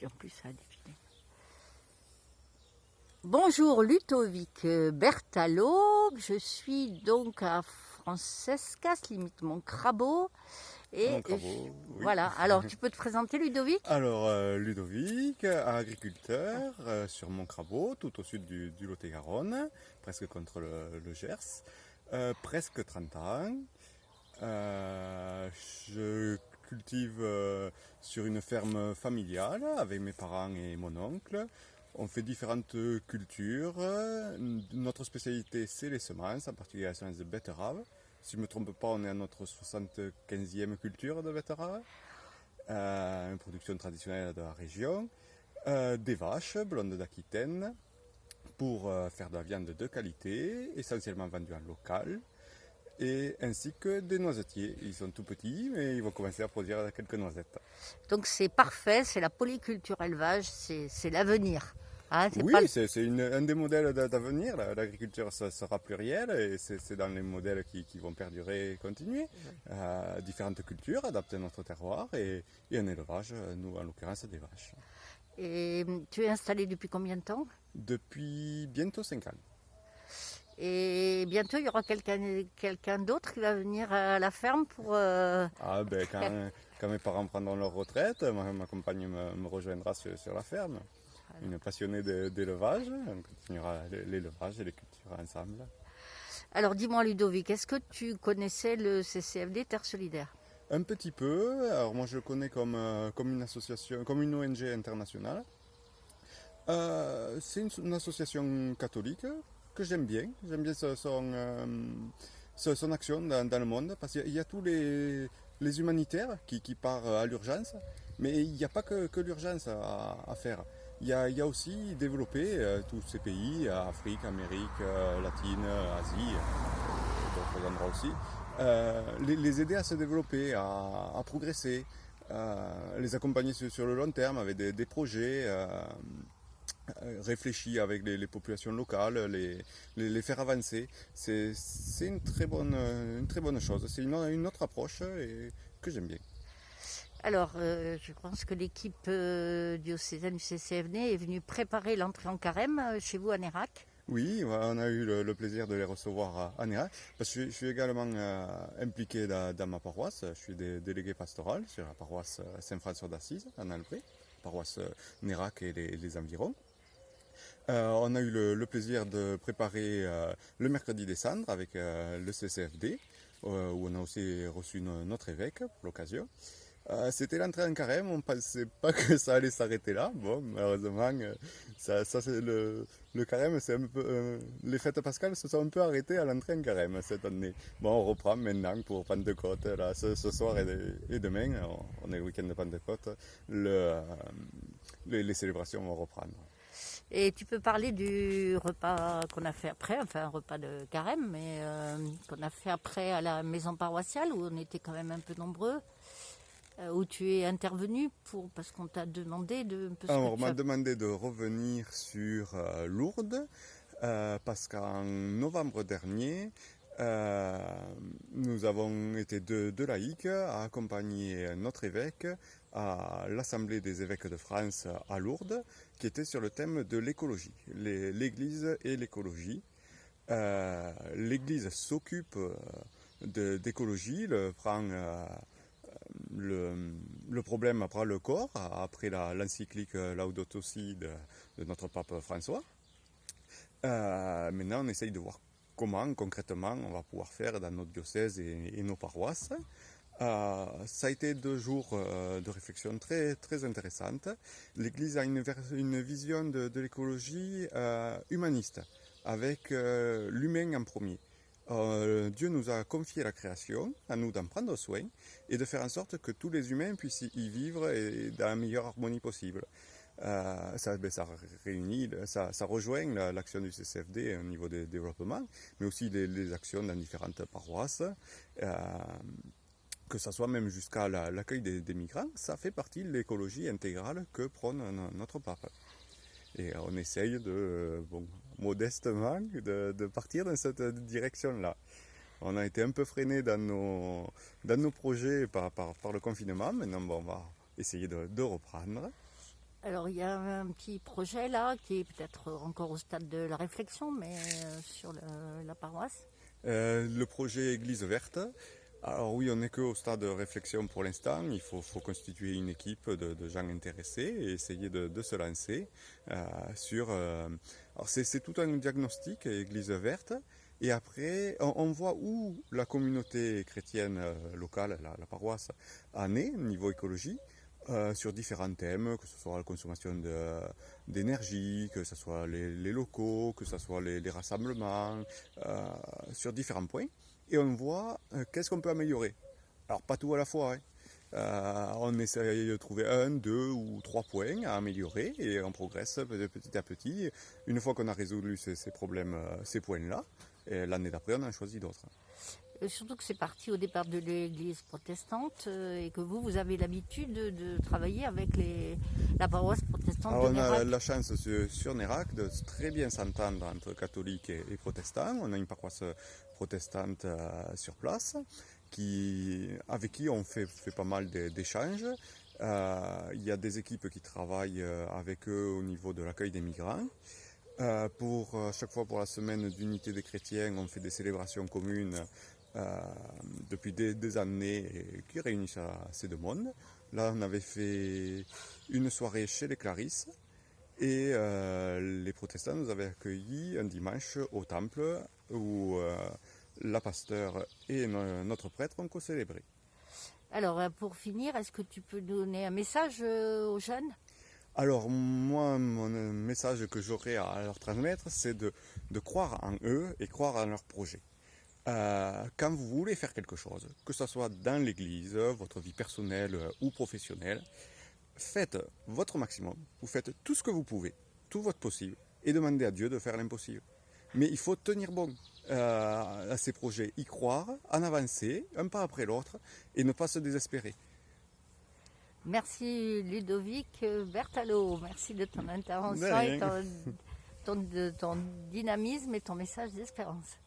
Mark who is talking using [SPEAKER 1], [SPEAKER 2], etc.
[SPEAKER 1] plus en plus ça a défilé. Bonjour Ludovic Bertalo, je suis donc à Francescas, limite Moncrabeau.
[SPEAKER 2] Oui.
[SPEAKER 1] Voilà, alors tu peux te présenter Ludovic?
[SPEAKER 2] Alors, Ludovic, agriculteur sur Moncrabeau, tout au sud du Lot-et-Garonne, presque contre le Gers, presque 30 ans. Je cultive sur une ferme familiale avec mes parents et mon oncle. On fait différentes cultures. Notre spécialité, c'est les semences, en particulier les semences de betterave. Si je ne me trompe pas, on est à notre 75e culture de betterave. Une production traditionnelle de la région. Des vaches, blondes d'Aquitaine, pour faire de la viande de qualité, essentiellement vendue en local. Et ainsi que des noisetiers. Ils sont tout petits, mais ils vont commencer à produire quelques noisettes.
[SPEAKER 1] Donc c'est parfait, c'est la polyculture élevage, c'est l'avenir. Hein,
[SPEAKER 2] Oui, c'est un des modèles d'avenir. L'agriculture sera plurielle et c'est dans les modèles qui vont perdurer et continuer. Différentes cultures adaptées à notre terroir et un élevage, nous en l'occurrence des vaches.
[SPEAKER 1] Et tu es installé depuis combien de temps?
[SPEAKER 2] Depuis bientôt 5 ans.
[SPEAKER 1] Et bientôt il y aura quelqu'un d'autre qui va venir à la ferme pour...
[SPEAKER 2] Quand mes parents prendront leur retraite, ma compagne me rejoindra sur la ferme. Une passionnée d'élevage, on continuera l'élevage et les cultures ensemble.
[SPEAKER 1] Alors dis-moi Ludovic, est-ce que tu connaissais le CCFD Terre Solidaire?
[SPEAKER 2] Un petit peu, alors moi je le connais comme une association, comme une ONG internationale. C'est une association catholique que j'aime bien son action dans le monde, parce qu'il y a tous les humanitaires qui partent à l'urgence, mais il n'y a pas que l'urgence à faire. Il y a aussi développer tous ces pays, Afrique, Amérique latine, Asie, d'autres endroits aussi, les aider à se développer, à progresser, les accompagner sur le long terme avec des projets réfléchis avec les populations locales, les faire avancer. C'est une très bonne chose. C'est une autre approche que j'aime bien.
[SPEAKER 1] Alors, je pense que l'équipe diocésaine du CCFD est venue préparer l'entrée en carême chez vous à Nérac.
[SPEAKER 2] Oui, on a eu le plaisir de les recevoir à Nérac. Parce que je suis également impliqué dans ma paroisse. Je suis délégué pastoral sur la paroisse Saint-François d'Assise, en Alpes, paroisse Nérac et les environs. On a eu le plaisir de préparer le mercredi des cendres avec le CCFD, où on a aussi reçu notre évêque pour l'occasion. C'était l'entrée en carême, on ne pensait pas que ça allait s'arrêter là. Bon, malheureusement, ça c'est le carême, c'est un peu, les fêtes pascales se sont un peu arrêtées à l'entrée en carême cette année. Bon, on reprend maintenant pour Pentecôte, là, ce soir et demain, on est le week-end de Pentecôte, les célébrations vont reprendre.
[SPEAKER 1] Et tu peux parler du repas qu'on a fait après, enfin un repas de carême, mais qu'on a fait après à la maison paroissiale, où on était quand même un peu nombreux, où tu es intervenu parce qu'on t'a demandé de...
[SPEAKER 2] On m'a demandé de revenir sur Lourdes, parce qu'en novembre dernier, nous avons été deux laïcs à accompagner notre évêque à l'Assemblée des évêques de France à Lourdes, qui était sur le thème de l'écologie, l'Église et l'écologie. L'Église s'occupe d'écologie, prend le problème après le corps, après l'encyclique Laudato Si de notre pape François. Maintenant, on essaye de voir comment concrètement on va pouvoir faire dans notre diocèse et nos paroisses. Ça a été 2 jours de réflexion très, très intéressante. L'Église a une vision de l'écologie humaniste, avec l'humain en premier. Dieu nous a confié la création, à nous d'en prendre soin et de faire en sorte que tous les humains puissent y vivre et dans la meilleure harmonie possible. Ça réunit, ça rejoint l'action du CCFD au niveau des développements, mais aussi les actions dans différentes paroisses. Que ce soit même jusqu'à l'accueil des migrants, ça fait partie de l'écologie intégrale que prône notre pape. Et on essaye modestement de partir dans cette direction-là. On a été un peu freiné dans nos projets par le confinement. Maintenant, on va essayer de reprendre.
[SPEAKER 1] Alors il y a un petit projet là qui est peut-être encore au stade de la réflexion, mais sur la paroisse.
[SPEAKER 2] Le projet Église verte. Alors oui, on n'est qu'au stade de réflexion pour l'instant. Il faut constituer une équipe de gens intéressés et essayer de se lancer sur... alors c'est tout un diagnostic, Église verte. Et après, on voit où la communauté chrétienne locale, la paroisse, en est au niveau écologie. Sur différents thèmes, que ce soit la consommation d'énergie, que ce soit les locaux, que ce soit les rassemblements, sur différents points. Et on voit qu'est-ce qu'on peut améliorer. Alors pas tout à la fois, hein. On essaye de trouver 1, 2 ou 3 points à améliorer et on progresse petit à petit. Une fois qu'on a résolu ces problèmes, ces points-là, l'année d'après on en choisit d'autres.
[SPEAKER 1] Surtout que c'est parti au départ de l'église protestante et que vous avez l'habitude de travailler avec la paroisse protestante
[SPEAKER 2] Alors
[SPEAKER 1] de
[SPEAKER 2] on a
[SPEAKER 1] Nérac.
[SPEAKER 2] la chance sur Nérac de très bien s'entendre entre catholiques et protestants. On a une paroisse protestante sur place avec qui on fait pas mal d'échanges. Il y a des équipes qui travaillent avec eux au niveau de l'accueil des migrants. Chaque fois pour la semaine d'unité des chrétiens, on fait des célébrations communes depuis des années qui réunissent assez de monde. Là, on avait fait une soirée chez les Clarisses et les protestants nous avaient accueillis un dimanche au temple où la pasteur et notre prêtre ont co-célébré.
[SPEAKER 1] Alors pour finir, est-ce que tu peux donner un message aux jeunes?
[SPEAKER 2] Alors moi, mon message que j'aurais à leur transmettre, c'est de croire en eux et croire en leur projet. Quand vous voulez faire quelque chose, que ce soit dans l'église, votre vie personnelle ou professionnelle, faites votre maximum, vous faites tout ce que vous pouvez, tout votre possible, et demandez à Dieu de faire l'impossible. Mais il faut tenir bon à ces projets, y croire, en avancer, un pas après l'autre, et ne pas se désespérer.
[SPEAKER 1] Merci Ludovic Bertalo, merci de ton intervention
[SPEAKER 2] De
[SPEAKER 1] et
[SPEAKER 2] rien.
[SPEAKER 1] de ton dynamisme et ton message d'espérance.